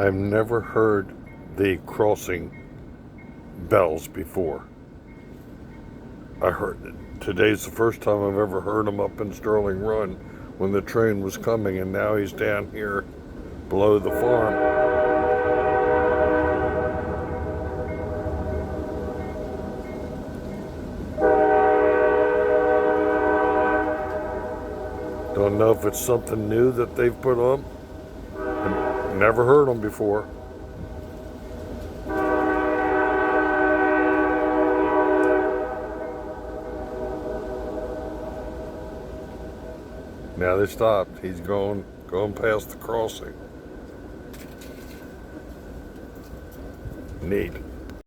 I've never heard the crossing bells before. I heard it. Today's the first time I've ever heard them up in Sterling Run when the train was coming, and now he's down here below the farm. Don't know if it's something new that they've put on. I've never heard them before. Now they stopped. He's going past the crossing. Neat.